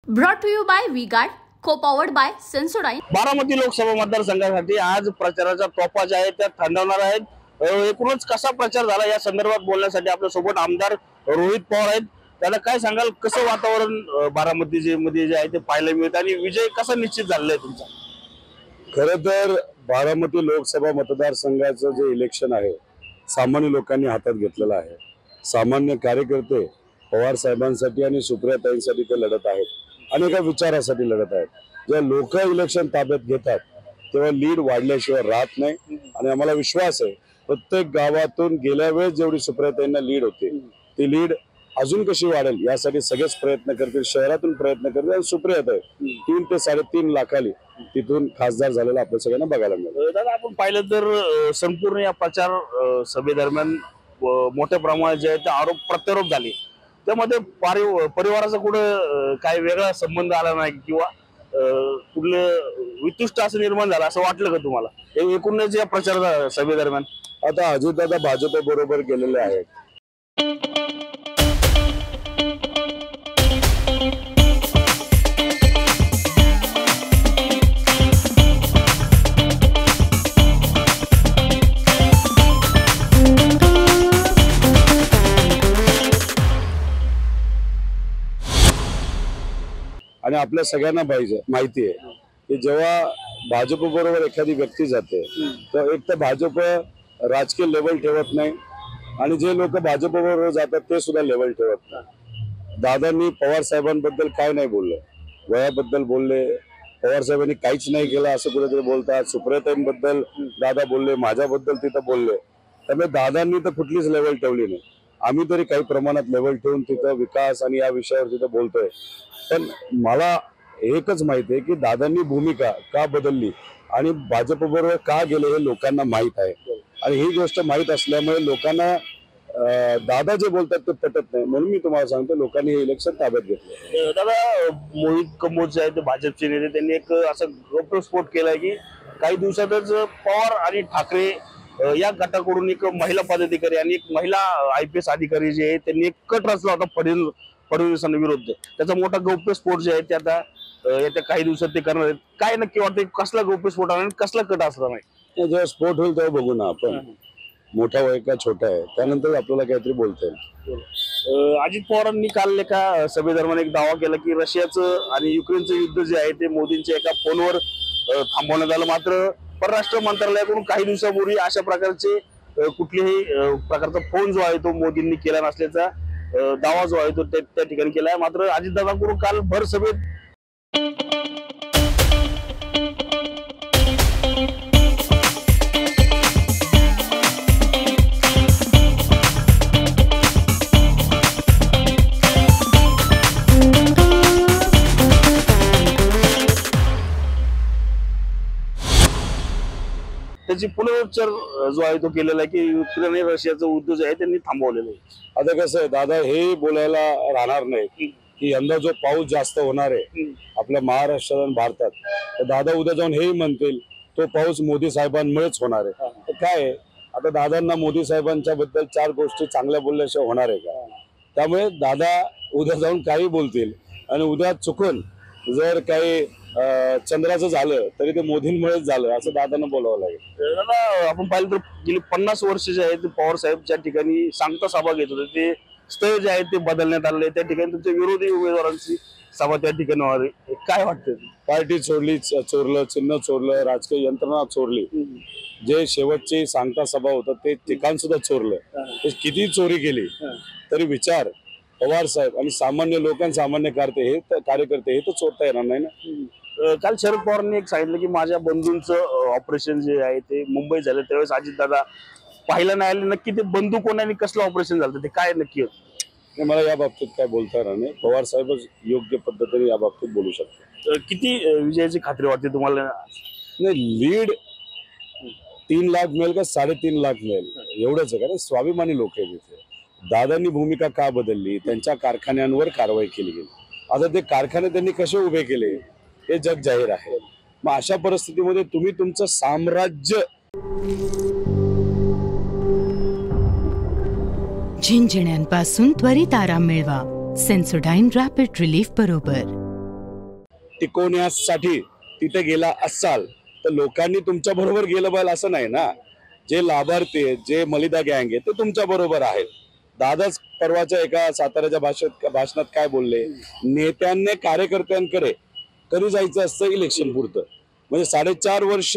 Brought to you by V-Guard, co-powered by Sensodyne. Baramati Lok Sabha मतदारसंघासाठी आज प्रचाराचा तोफा ज्या आहेत त्या थंडवणार आहेत। एकूणच कसा प्रचार झाला या संदर्भात बोलण्यासाठी आपल्या सोबत आमदार रोहित पवार आहेत। त्याला काय सांगाल, कसं वातावरण बारामती मध्ये जे आहे ते पाहायला मिळतं आणि विजय कसा निश्चित झालेला आहे तुमचा? खरं तर बारामती लोकसभा मतदारसंघाचं जे इलेक्शन आहे सामान्य लोकांनी हातात घेतलेलं आहे। सामान्य कार्यकर्ते पवार साहेबांसाठी आणि सुप्रियाताईंसाठी ते लढत आहेत आणि एका विचारासाठी लढत आहेत। जेव्हा लोक इलेक्शन ताब्यात घेतात तेव्हा लीड वाढल्याशिवाय राहत नाही आणि आम्हाला विश्वास आहे प्रत्येक गावातून गेल्या वेळेस जेवढी सुप्रियाताईंना लीड होती ती लीड अजून कशी वाढेल यासाठी सगळेच प्रयत्न करतील, शहरातून प्रयत्न करतील आणि सुप्रियाताई 3 ते 3.5 लाखाली तिथून खासदार झालेला आपल्या सगळ्यांना बघायला मिळेल। दादा, आपण पाहिलं तर संपूर्ण या प्रचार सभेदरम्यान मोठ्या प्रमाणात जे आहे ते आरोप प्रत्यारोप झाले, त्यामध्ये परिवाराचा कुठं काय वेगळा संबंध आला नाही किंवा कुठलं वितुष्ट असं निर्माण झालं असं वाटलं का तुम्हाला एकूणच या प्रचार सभेदरम्यान? आता अजितदादा भाजप बरोबर गेलेले आहेत। आणि आपल्या सगळ्यांना माहिती आहे की जेव्हा भाजप बरोबर एखादी व्यक्ती जाते तर एक तर भाजप राजकीय लेवल ठेवत नाही आणि जे लोक भाजप बरोबर जातात ते सुद्धा लेवल ठेवत नाही। दादांनी पवार साहेबांबद्दल काय नाही बोलले, वयाबद्दल बोलले, पवार साहेबांनी काहीच नाही केलं असं कुठेतरी बोलतात। सुप्रियाताईंबद्दल दादा बोलले, माझ्याबद्दल तिथं बोलले, त्यामुळे दादांनी तर कुठलीच लेवल ठेवली नाही। आम्ही तरी काही प्रमाणात लेवल ठेवून तिथं विकास आणि या विषयावर तिथं बोलतोय, पण मला एकच माहिती आहे की दादांनी भूमिका का बदलली आणि भाजप बरोबर का गेले हे लोकांना माहित आहे आणि ही गोष्ट माहित असल्यामुळे लोकांना दादा जे बोलतात ते पटत नाही, म्हणून मी तुम्हाला सांगतो लोकांनी हे इलेक्शन ताब्यात घेतलं। दादा, मोहित कंबोज जे आहे ते भाजपचे नेते त्यांनी एक असं गौप्यस्फोट केलाय की काही दिवसातच पवार आणि ठाकरे या गटाकडून एक महिला पदाधिकारी आणि एक महिला IPS अधिकारी जे आहे त्यांनी एक कट रचला होता फडणवीसांविरुद्ध। त्याचा मोठा गौप्यस्फोट जे आहे ते आता येत्या काही दिवसात ते करणार आहेत। काय नक्की वाटतं, कसला गौप्यस्फोट आणि कसला कट असला नाही? जेव्हा स्फोट होईल तेव्हा बघू ना आपण, मोठा वय का छोटा आहे त्यानंतर आपल्याला काहीतरी बोलता येईल। अजित पवारांनी काल एका सभेदरम्यान एक दावा केला की रशियाचं आणि युक्रेनचं युद्ध जे आहे ते मोदींच्या एका फोनवर थांबवण्यात आलं, मात्र परराष्ट्र मंत्रालयाकडून काही दिवसापूर्वी अशा प्रकारचे कुठल्याही प्रकारचा फोन जो आहे तो मोदींनी केला नसल्याचा दावा जो आहे तो त्या ठिकाणी केला आहे। मात्र अजितदादांकडून काल भर सभेत त्याची पुनरुच्चार जो आहे तो केलेला आहे की युक्रेन आणि रशियाचं युद्ध जे आहे त्यांनी थांबवलेलं आहे। आता कसं आहे, दादा हे बोलायला राहणार नाही की यंदा जो पाऊस जास्त होणार आहे आपल्या महाराष्ट्रात आणि भारतात, तर दादा उद्या जाऊन हेही म्हणतील तो पाऊस मोदी साहेबांमुळेच होणार आहे। तर काय आहे, आता दादांना मोदी साहेबांच्या बद्दल 4 गोष्टी चांगल्या बोलल्याशिवाय होणार आहे का? त्यामुळे दादा उद्या जाऊन काही बोलतील आणि उद्या चुकून जर काही चंद्राचं झालं तरी ते मोदींमुळेच झालं असं दादांना बोलावं लागेल। दादा, आपण पाहिलं तर गेली 50 वर्ष जे आहेत पवार साहेब ज्या ठिकाणी सांगता सभा घेत होते ते स्थळ जे आहे ते बदलण्यात आले, त्या ठिकाणी तुमच्या विरोधी उमेदवारांची सभा त्या ठिकाणी व्हावी, काय वाटतं? पार्टी चोरली, चोरलं, चिन्ह चोरलं, राजकीय यंत्रणा चोरली, जे शेवटची सांगता सभा होतं ते ठिकाण सुद्धा चोरलं। ते किती चोरी केली तरी विचार पवार साहेब आणि सामान्य लोकांना, सामान्य कार्यकर्ते हे तर चोरता येणार नाही ना। काल शरद पवारांनी एक सांगितलं की माझ्या बंधूंचं ऑपरेशन जे आहे ते मुंबईत झालं, त्यावेळेस अजितदादा पाहिलं नाही आले, नक्की ते बंधू कोण आणि कसलं ऑपरेशन झालं ते काय नक्की होतं? मला या बाबतीत काय बोलता येणार नाही, पवार साहेबच योग्य पद्धतीने या बाबतीत बोलू शकतो। किती विजयाची खात्री वाटते तुम्हाला? नाही, लीड 3 लाख मिळेल का 3.5 लाख मिळेल एवढंच आहे, कारण स्वाभिमानी लोक आहे तिथे। दादांनी भूमिका का बदलली, त्यांच्या कारखान्यांवर कारवाई केली गेली, आता ते कारखाने त्यांनी कसे उभे केले हे जग जाहीर आहे। मग अशा परिस्थितीमध्ये तुम्ही तुमचं साम्राज्य झिंझिण्यांपासून त्वरित आराम मिळवा सेन्सोडाइन रॅपिड रिलीफ बरोबर। टिकवण्यासाठी तिथे गेला असाल तर लोकांनी तुमच्या बरोबर गेलं पाहिजे असं नाही ना. जे लाभार्थी आहेत, जे मलिदा गँग आहे ते तुमच्या बरोबर आहेत. दादाच परवाच्या एका साताऱ्याच्या भाषणात काय बोलले, नेत्यांनी कार्यकर्त्यांकडे कधी जायचं असतं इलेक्शन पुरतं. म्हणजे 4.5 वर्ष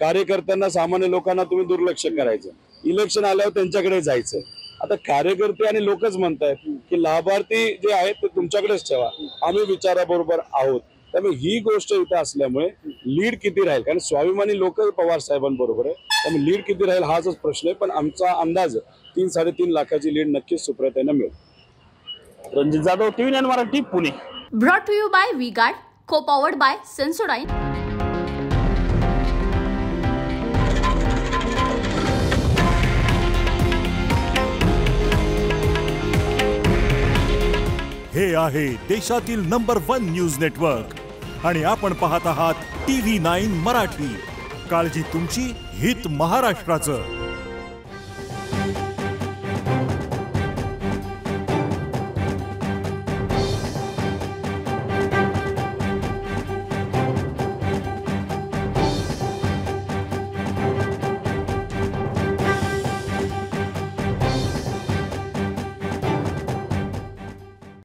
कार्यकर्त्यांना, सामान्य लोकांना तुम्ही दुर्लक्ष करायचं, इलेक्शन आल्यावर त्यांच्याकडे जायचं. आता कार्यकर्ते आणि लोकच म्हणतायत की लाभार्थी जे आहेत ते तुमच्याकडेच ठेवा, आम्ही विचाराबरोबर आहोत. त्यामुळे ही गोष्ट इथे असल्यामुळे लीड किती राहील, कारण स्वाभिमानी लोक पवार साहेबांबरोबर आहे, त्यामुळे लीड किती राहील हाच प्रश्न आहे. पण आमचा अंदाज 3-3.5 लाखाची लीड नक्कीच सुप्रियाताईंना मिळेल. Ranjit Jadhav, TV9 Marathi, Pune. Brought to you by V-Guard, co-powered by Sensodyne. हे आहे देशातील नंबर 1 न्यूज नेटवर्क आणि आपण पाहत आहात TV9 मराठी. काळजी तुमची, हित महाराष्ट्राचं.